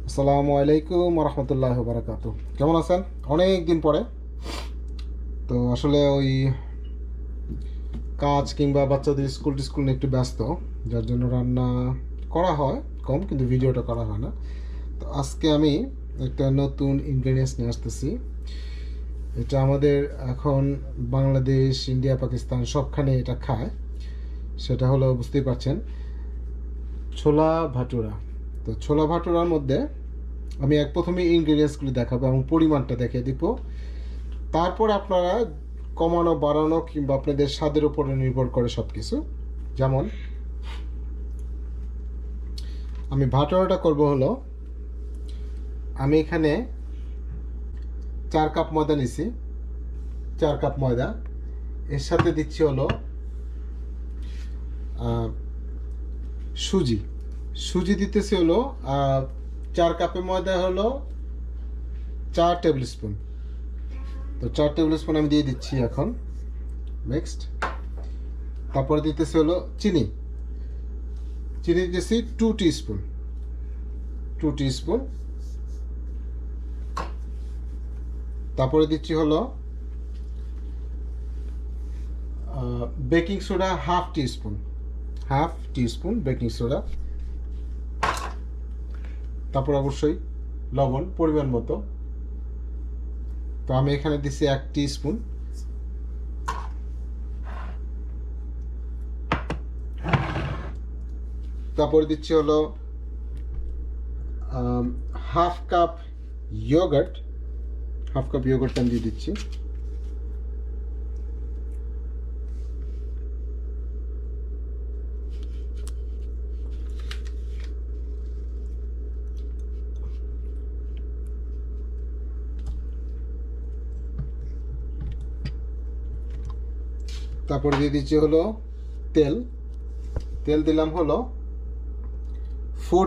আসসালামু আলাইকুম রহমতুল্লাহ বারাকাতু। কেমন আছেন? অনেক দিন পরে। তো আসলে ওই কাজ কিংবা বাচ্চাদের স্কুল টিস্কুল নিয়ে একটু ব্যস্ত, যার জন্য রান্না করা হয় কম, কিন্তু ভিডিওটা করা হয় না। তো আজকে আমি একটা নতুন ইনগ্রেডিয়েন্টস নিয়ে আসতেছি। এটা আমাদের এখন বাংলাদেশ, ইন্ডিয়া, পাকিস্তান সবখানে এটা খায়। সেটা হলো, বুঝতেই পারছেন, ছোলা ভাটুরা। তো ছোলা ভাটুরার মধ্যে আমি প্রথমে ইনগ্রেডিয়েন্টসগুলি দেখাবো এবং পরিমাণটা দেখিয়ে দিব। তারপর আপনারা কমানো বাড়ানো কিংবা আপনাদের স্বাদের উপরে নির্ভর করে সব কিছু। যেমন আমি ভাটোরাটা করব হলো, আমি এখানে 4 কাপ ময়দা নিছি। 4 কাপ ময়দা, এর সাথে দিচ্ছি হলো সুজি। সুজি দিতেছি হলো 4 কাপে ময়দা হলো 4 টেবিল স্পুন। তো 4 টেবিল স্পুন আমি দিয়ে দিচ্ছি এখন। নেক্সট, তারপরে দিতেছি হলো চিনি। চিনি দিতেছি 2 টিস্পুন। 2 টিস্পুন। তারপরে দিচ্ছি হলো baking soda 1/2 teaspoon. 1/2 teaspoon baking soda. তারপর অবশ্যই লবণ পরিমাণ মতো। তো আমি এখানে দিচ্ছি 1 টিস্পুন। তারপরে দিচ্ছি হলো 1/2 কাপ ইয়োগার্ট। 1/2 কাপ ইয়োগার্ট আমি দিয়ে দিচ্ছি। তারপরে দিয়ে দিচ্ছি হলো তেল। তেল দিলাম হলো 4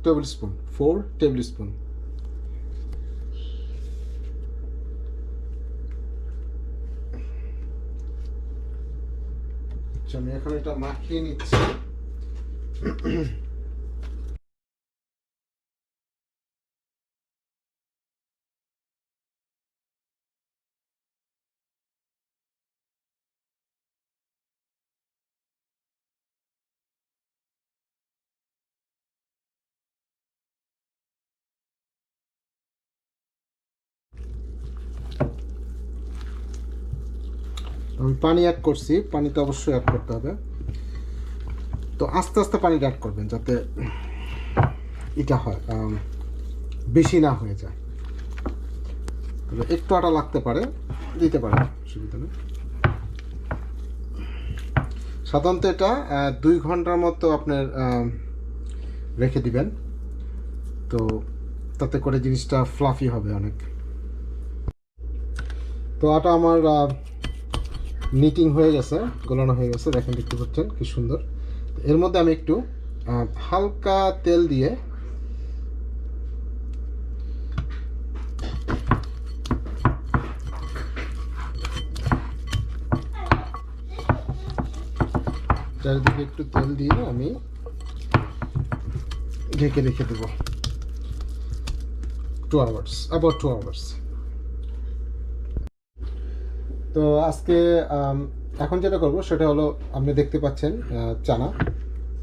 টেবিল স্পুন। 4 table spoon. আমি এখন এটা মাখিয়ে নিচ্ছি। আমি পানি অ্যাড করছি, পানি তো অবশ্যই অ্যাড করতে হবে। তো আস্তে আস্তে পানিটা অ্যাড করবেন যাতে এটা হয়, বেশি না হয়ে যায়। তবে একটু আটা লাগতে পারে, দিতে পারে, অসুবিধা নেই। সাধারণত এটা 2 ঘন্টার মতো আপনার রেখে দিবেন। তো তাতে করে জিনিসটা ফ্লাফি হবে অনেক। তো আটা আমার নিটিং হয়ে গেছে, গোলানো হয়ে গেছে, দেখেন, দেখতে পাচ্ছেন কি সুন্দর। এর মধ্যে আমি একটু হালকা তেল দিয়ে চারিদিকে একটু তেল দিয়ে আমি ঢেকে রেখে দেবো 2 আওয়ার্স, অ্যাবাউট 2 আওয়ার্স। তো আজকে এখন যেটা করব সেটা হলো, আপনি দেখতে পাচ্ছেন চানা,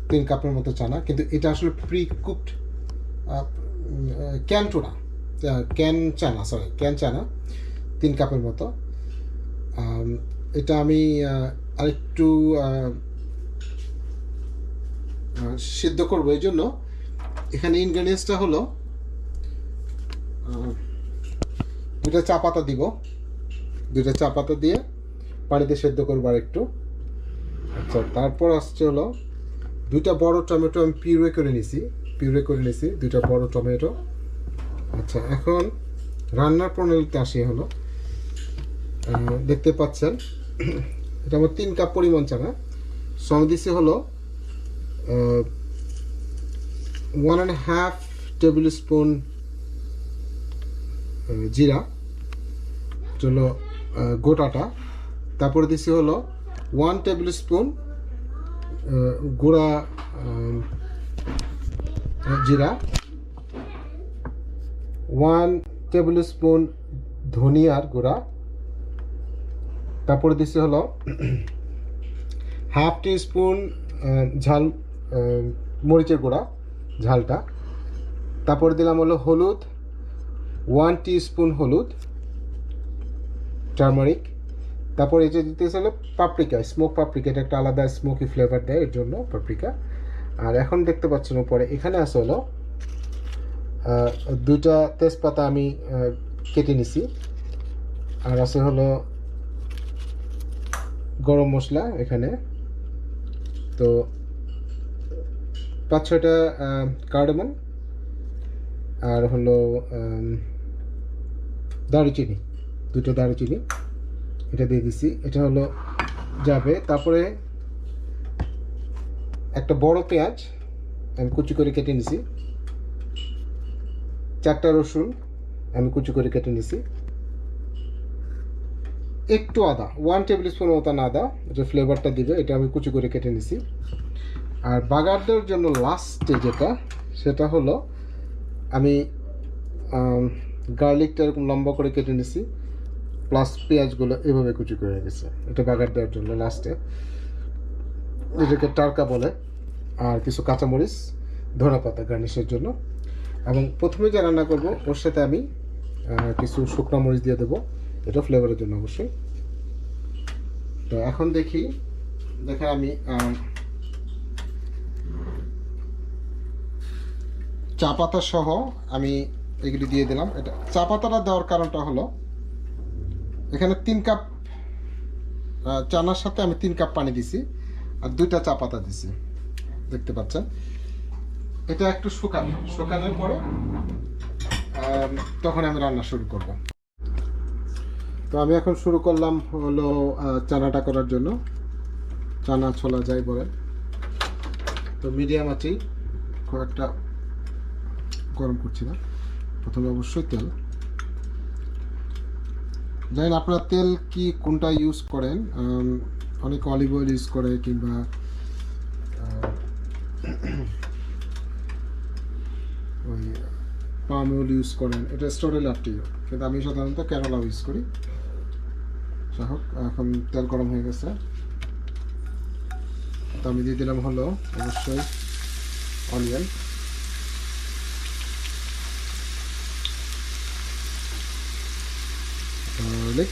3 কাপের মতো চানা, কিন্তু এটা আসলে pre cooked can tuna, can chana, sorry, can chana 3 কাপের মতো। এটা আমি আরেকটু সিদ্ধ করবো। এই জন্য এখানে ইনগ্রেডিয়েন্টসটা হলো 2টা চা পাতা দিব। 2টা চা পাতা দিয়ে পানিতে সেদ্ধ করবো আর একটু। আচ্ছা, তারপর আসছে হলো 2টা বড় টমেটো আমি পিউরে করে নিছি। 2টা বড় টমেটো। আচ্ছা, এখন রান্নার প্রণালীতে আসি হলো, দেখতে পাচ্ছেন এটা আমার 3 কাপ পরিমাণ চানা। সো আমি দিচ্ছি হলো 1.5 টেবিল স্পুন জিরা, হলো গোটাটা। তারপরে দিচ্ছি হলো 1 টেবিল স্পুন গুঁড়া জিরা। 1 টেবিল স্পুন ধনিয়ার গুঁড়া, তারপরে দিচ্ছি হলো হাফ টি স্পুন ঝাল মরিচের গুঁড়া, ঝালটা। তারপরে দিলাম হলো হলুদ, 1 টিস্পুন হলুদ, টারমারিক। তারপরে এটা দিতেছে হলো পাপরিকা, স্মোক পাপরিকা, এটা একটা আলাদা স্মোকি ফ্লেভার দেয়, এর জন্য পাপরিকা। আর এখন দেখতে পাচ্ছেন উপরে এখানে আছে হলো 2টা তেজপাতা আমি কেটে নিছি। আর আছে হলো গরম মশলা এখানে, তো 5-6টা কার্ডামন, আর হলো দারুচিনি, 2টো দারুচিনি, এটা দিয়ে দিছি, এটা হলো যাবে। তারপরে একটা বড় পেঁয়াজ আমি কুচি করে কেটে নিছি, 4টা রসুন আমি কুচি করে কেটে নিছি, একটু আদা, 1 টেবিল স্পুন মতন আদা, যে ফ্লেভারটা দিবে, এটা আমি কুচি করে কেটে নিছি। আর বাগার দেওয়ার জন্য লাস্টে যেটা, সেটা হলো আমি গার্লিকটা এরকম লম্বা করে কেটে নিছি, প্লাস পেঁয়াজগুলো এভাবে কুচি করে রেখেছে, এটা বাগার দেওয়ার জন্য লাস্টে, এটাকে টারকা বলে। আর কিছু কাঁচামরিচ, ধনেপাতা গার্নিশের জন্য। এবং প্রথমে যা রান্না করব ওর সাথে আমি কিছু শুকনো মরিচ দিয়ে দেবো, এটা ফ্লেভারের জন্য অবশ্যই। তো এখন দেখেন আমি চা পাতা সহ আমি এগুলি দিয়ে দিলাম। এটা চা পাতাটা দেওয়ার কারণটা হলো এখানে 3 কাপ চানার সাথে আমি 3 কাপ পানি দিছি, আর 2টা চা পাতা দিছি, দেখতে পাচ্ছেন। এটা একটু শুকানোর পরে তখন আমি রান্না শুরু করব। তো আমি এখন শুরু করলাম হলো চানাটা করার জন্য, চানা ছোলা যাই বলেন। তো মিডিয়াম আছেই, খুব একটা গরম করছি না। প্রথমে অবশ্যই তেল, জানেন আপনারা তেল কি কোনটা ইউজ করেন, অনেক অলিভ অয়েল ইউজ করে, কিংবা ওই পাম অয়েল ইউজ করেন, এটা স্টোরেল আপটি, কিন্তু আমি সাধারণত ক্যানোলা ইউজ করি। যাই হোক, এখন তেল গরম হয়ে গেছে, তো আমি দিয়ে দিলাম হলো অবশ্যই অনিয়ন, গার্লিক,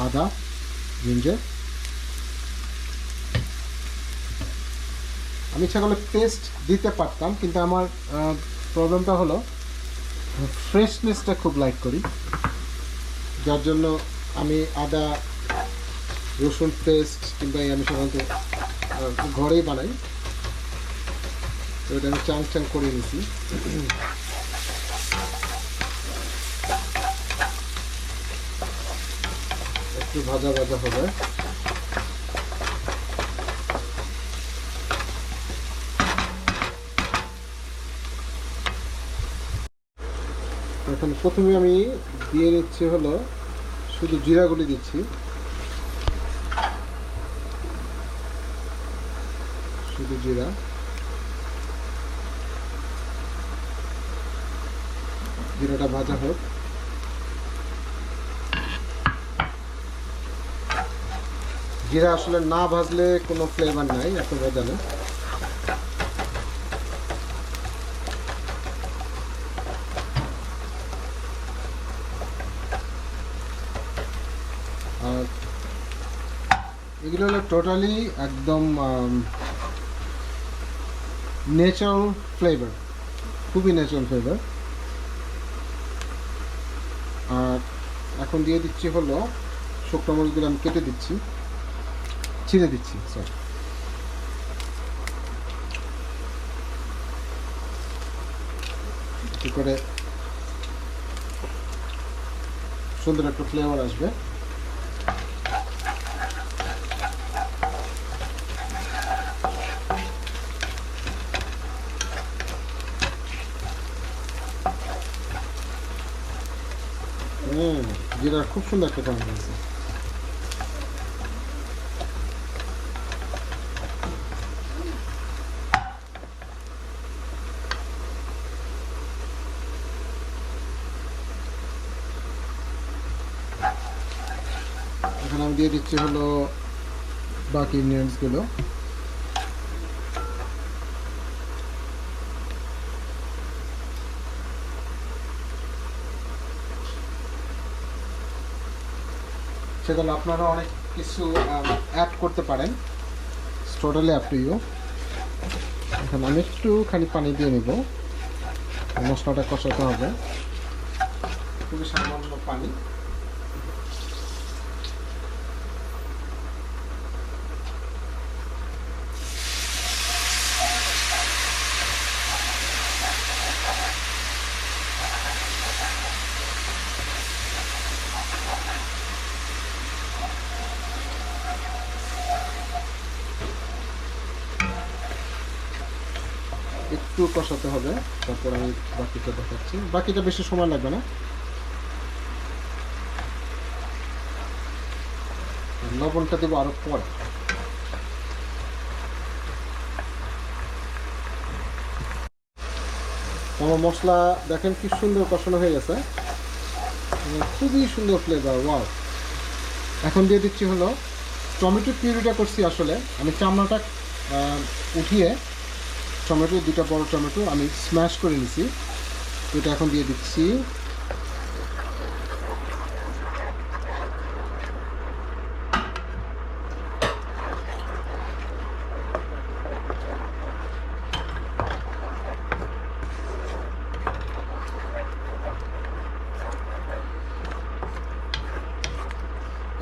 আদা, জিঞ্জার। আমি ইচ্ছা করলে পেস্ট দিতে পারতাম, কিন্তু আমার প্রবলেমটা হলো ফ্রেশনেসটা খুব লাইক করি, যার জন্য আমি আদা রসুন পেস্ট কিংবা আমি সাধারণত ঘরেই বানাই। তো এটা আমি চাং করে নিছি। একটু ভাজা ভাজা হবে, এখন প্রথমে আমি দিয়ে নিচ্ছি হলো শুধু জিরাগুলি দিচ্ছি, শুধু জিরা। জিরাটা ভাজা হোক, জিরা আসলে না ভাজলে কোনো ফ্লেভার নাই, আপনারা জানেন। আর এগুলো হলো টোটালি একদম ন্যাচারাল ফ্লেভার, খুবই ন্যাচারাল ফ্লেভার। আর এখন দিয়ে দিচ্ছি হলো শুকনো মরিচগুলো আমি কেটে দিচ্ছি, ছিঁড়ে দিচ্ছি, সরি। কি করে সুন্দর একটা ফ্লেভার আসবে। জিরার খুব সুন্দর একটা গন্ধ আছে। এখানে আমি দিয়ে দিচ্ছি হলো বাকি ইনগ্রিডিয়েন্টসগুলো। সেগুলো আপনারা অনেক কিছু অ্যাড করতে পারেন, টোটালি আপ টু ইউ। এখন আমি একটুখানি পানি দিয়ে নেব, মশলাটা কষাতে হবে, খুবই সামান্য পানি। একটু কষাতে হবে, তারপর আমি বাকিটা দেখাচ্ছি। বাকিটা বেশি সময় লাগবে না। লবণটা দেবো আরো পরে। আমার মশলা দেখেন কি সুন্দর কষানো হয়ে গেছে, খুবই সুন্দর ফ্লেভার, ওয়াও। এখন দিয়ে দিচ্ছি হলো টমেটো পিউরিটা করছি। আসলে আমি চামড়াটা উঠিয়ে টমেটো, দুটা বড় টমেটো আমি স্ম্যাশ করে নিছি, এটা এখন দিয়ে দিচ্ছি।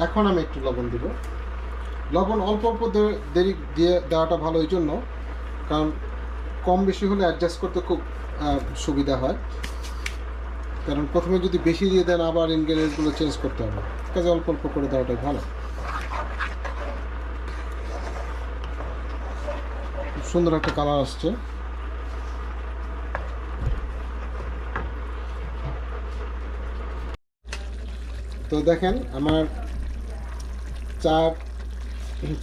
এখন আমি একটু লবণ দিব। লবণ অল্প অল্প দেরি দিয়ে দেওয়াটা ভালো এই জন্য, কারণ কম বেশি হলে অ্যাডজাস্ট করতে খুব সুবিধা হয়। কারণ প্রথমে যদি বেশি দিয়ে দেন আবার ইনগ্রিডিয়েন্টসগুলো চেঞ্জ করতে হবে, কাজে অল্প অল্প করে দেওয়াটাই ভালো। খুব সুন্দর একটা কালার আসছে। তো দেখেন আমার চার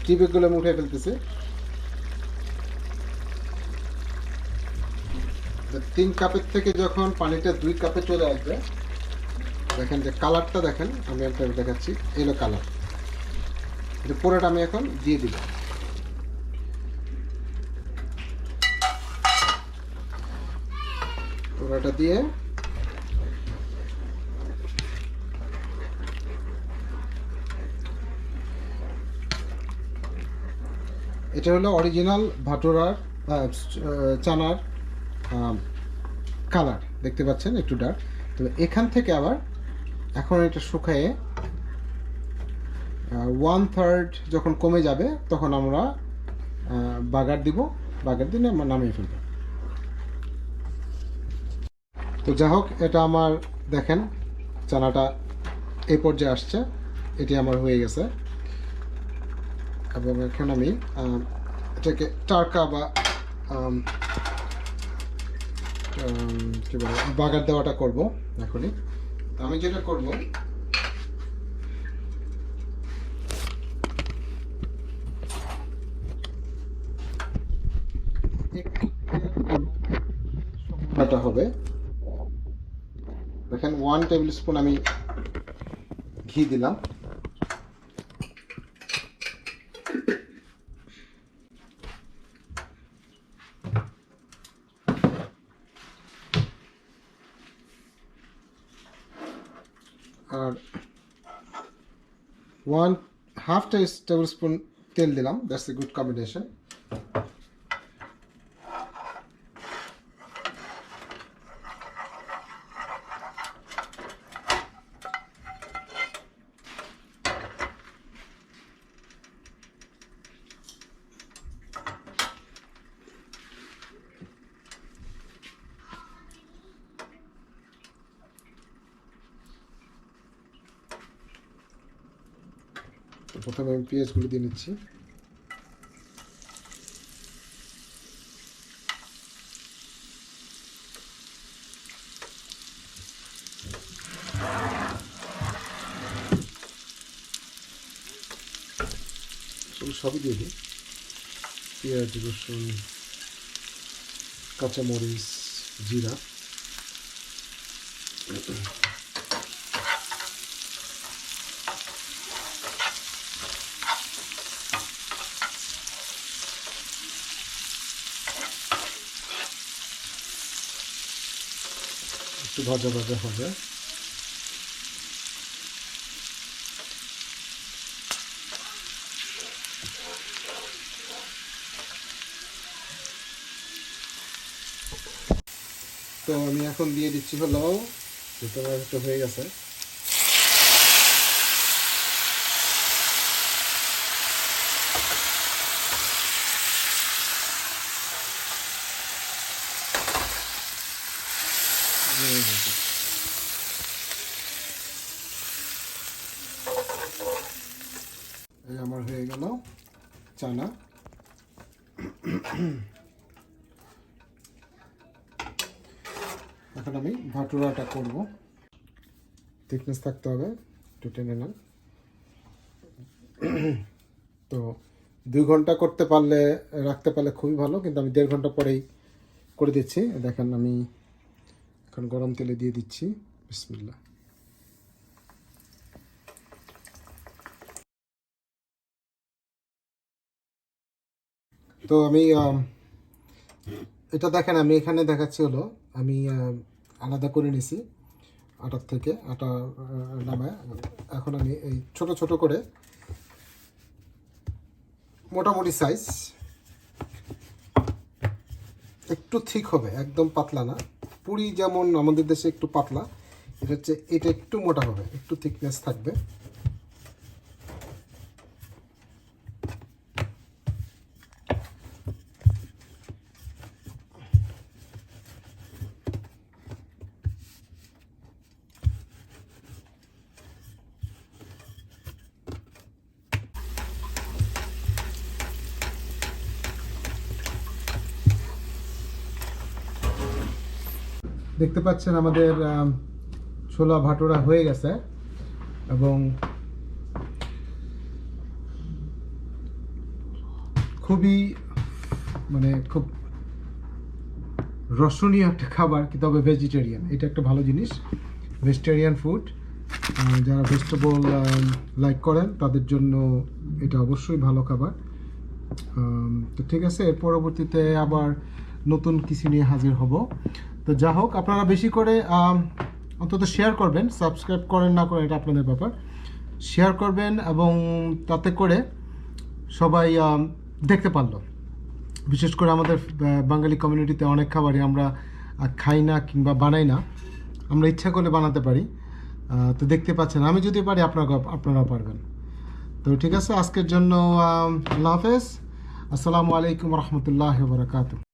টিপেগুলো আমি উঠে ফেলতেছি। 3 কাপের থেকে যখন পানিটা 2 কাপে চলে আসবে, দেখেন যে কালারটা দেখেন, আমি আপনাকে দেখাচ্ছি, এলো কালার। এটা পুরোটা আমি এখন দিয়ে দিব। পুরোটা দিয়ে এটা হলো অরিজিনাল ভাটুরার চানার কালার, দেখতে পাচ্ছেন একটু ডার্ক। তো এখান থেকে আবার এখন এটা শুকায়ে 1/3 যখন কমে যাবে তখন আমরা বাগার দিব, বাগার দিলে আমরা নামিয়ে ফেলব। তো যাই হোক, এটা আমার দেখেন চানাটা এই পর্যায়ে আসছে, এটি আমার হয়ে গেছে। এবং এখন আমি এটাকে টারকা বা কী বলে বাগার দেওয়াটা করব এখনই। আমি যেটা করব, একটু হবে, দেখেন 1 টেবিল স্পুন আমি ঘি দিলাম। আর 1/2 টেবিল স্পুন তেল দিলাম। That's a good combination. প্রথমে আমি পেঁয়াজগুলো দিয়ে নিচ্ছি। সবই দিয়ে দিই, পেঁয়াজ, রসুন, কাঁচামরিচ, জিরা। একটু ভাজা ভাজা হবে। তো আমি এখন দিয়ে দিচ্ছি হলো, এটা হয়ে গেছে। এই আমার হয়ে গেল চানা। এখন আমি ভাটুরাটা করব। থিকনেস থাকতে হবে, একটু টেনে নেন। তো 2 ঘন্টা করতে পারলে, রাখতে পারলে খুবই ভালো, কিন্তু আমি 1.5 ঘন্টা পরেই করে দিচ্ছি। দেখেন আমি এখন গরম তেলে দিয়ে দিচ্ছি। বিসমিল্লাহ। তো আমি এটা দেখেন, আমি এখানে দেখাচ্ছি হলো আমি আলাদা করে নিছি আটার থেকে, আটা নামায়। এখন আমি এই ছোট ছোট করে মোটামুটি সাইজ, একটু থিক হবে, একদম পাতলা না। পুরি যেমন আমাদের দেশে একটু পাতলা, এটা একটু মোটা হবে, একটু থিকনেস থাকবে। দেখতে পাচ্ছেন আমাদের ছোলা ভাটুরা হয়ে গেছে, এবং খুবই খুব রসনীয় একটা খাবার, তবে ভেজিটেরিয়ান। এটা একটা ভালো জিনিস, ভেজিটেরিয়ান ফুড। যারা ভেজিটেবল লাইক করেন তাদের জন্য এটা অবশ্যই ভালো খাবার। তো ঠিক আছে, এর পরবর্তীতে আবার নতুন কিছু নিয়ে হাজির হব। তো যা হোক, আপনারা বেশি করে অন্তত শেয়ার করবেন। সাবস্ক্রাইব করেন না করেন এটা আপনাদের ব্যাপার। শেয়ার করবেন, এবং তাতে করে সবাই দেখতে পারলো। বিশেষ করে আমাদের বাঙালি কমিউনিটিতে অনেক খাবারই আমরা খাই না কিংবা বানাই না, আমরা ইচ্ছা করলে বানাতে পারি। তো দেখতে পাচ্ছেন, আমি যদি পারি আপনারাও পারবেন। তো ঠিক আছে, আজকের জন্য আল্লাহ হাফেজ। আসসালামু আলাইকুম রহমতুল্লাহ বারাকাতুহু।